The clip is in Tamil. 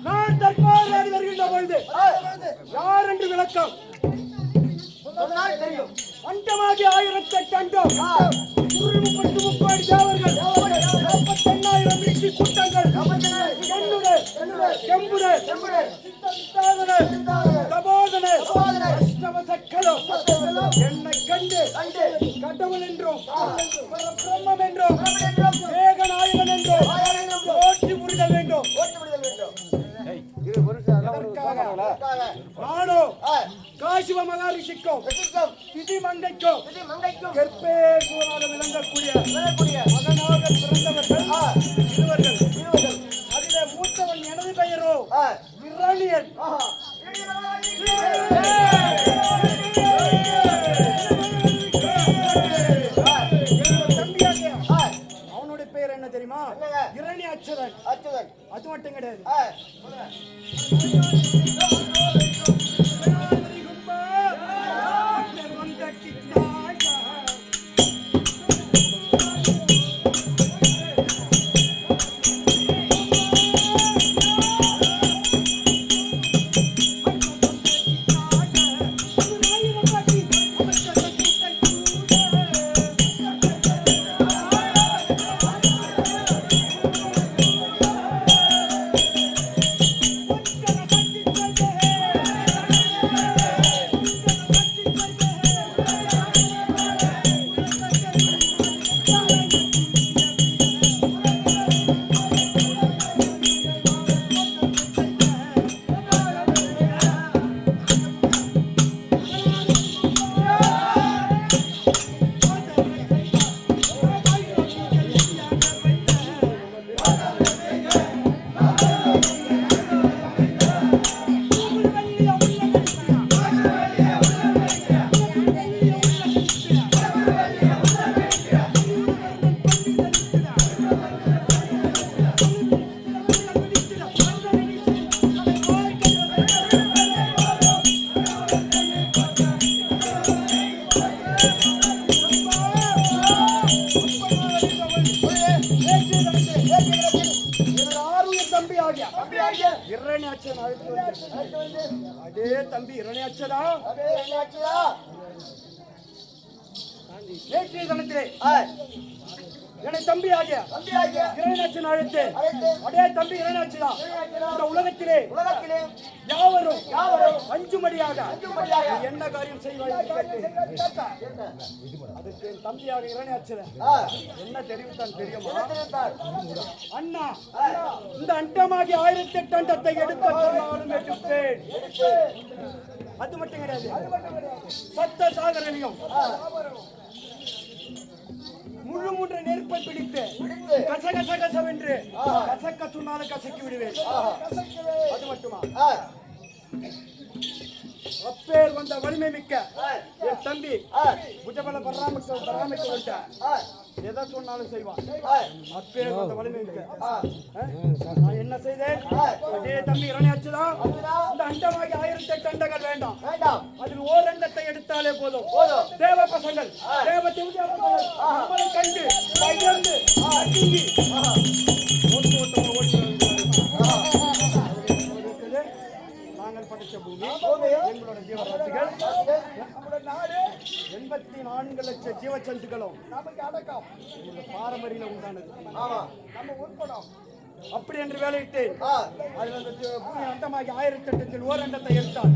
நான் தற்பாராடி வருகின்ற பொழுது யார் என்று விளக்கம் அண்டமாகி 1008 அண்டம் 330 தேவர்கள் 48,000 ரிஷி கூட்டங்கள் என்னை கண்டு கடவுள் என்றும் பிரம்மம் என்றும் ஏகநாயகன் என்றும் ஓட்டி முடிதல் வேண்டும். நானோ காசிவ மகாரிஷிக்கும் திதி மங்கைக்கும் கற்பே கூறாக விளங்கக்கூடிய மகனாக பிறந்தவர்கள் இருவர்கள். அதிலே மூத்தவன் எனது பெயரோ இரணியன். அவனுடைய பெயர் என்ன தெரியுமா? இரணி அச்சுதன். அது மட்டும் கிடையாது. அதே தம்பி இரணியாச்சதா நேற்றைய தினத்திலே என்னை தம்பி ஆகிய இரணியாச்சன் அழைத்து அதே தம்பி இரணியாச்சதா இந்த உலகத்திலே யாவரும் அஞ்சுமடியாக என்ன காரியம் செய்வாய்? அதுக்கு என் தம்பியாக இரணியாச்சன் என்ன தெரிவித்தான் தெரியுமா? அண்ணா, இந்த அண்டமாகி 1008 அண்டத்தை எடுக்க சொன்னாலும் எடுப்பேன். அது மட்டும் கிடையாது, சத்த சாகரனையும் முழு மூன்று நெருப்பை பிடித்து கச கச கசவென்று கசக்க சொன்னாலும் கசக்கி விடுவேன். அது மட்டுமா, அப்பேர் வந்த வலிமை மிக்க என் தம்பி புஜபல பராமரிக்க எதை சொன்னாலும் செய்வான். அப்பேர் வந்த வலிமை மிக்க நான் என்ன செய்தேன்? அதே தம்பி இரணியாச்சுதான். இந்த அண்டமாகி 1008 அண்டங்கள் வேண்டாம். அதில் ஓர் அண்டத்தை எடுத்தாலே போதும். தேவ பசங்கள் தேவ நம்மளை கண்டு பகிர்ந்து அடிங்கி நாங்கள் படைச்ச பூமி, எங்களோட ஜீவராசிகள், நம்முடைய நாடு 84 லட்சம் ஜீவச்சந்துக்களும் நமக்கு அடக்கம். பாரம்பரியம் உண்டானது, நம்ம உட்படம். அப்படி என்று வேலையிட்டேன். அதில் அந்த பூமி அண்டமாகி 1008 ஓர் அண்டத்தை எடுத்தான்.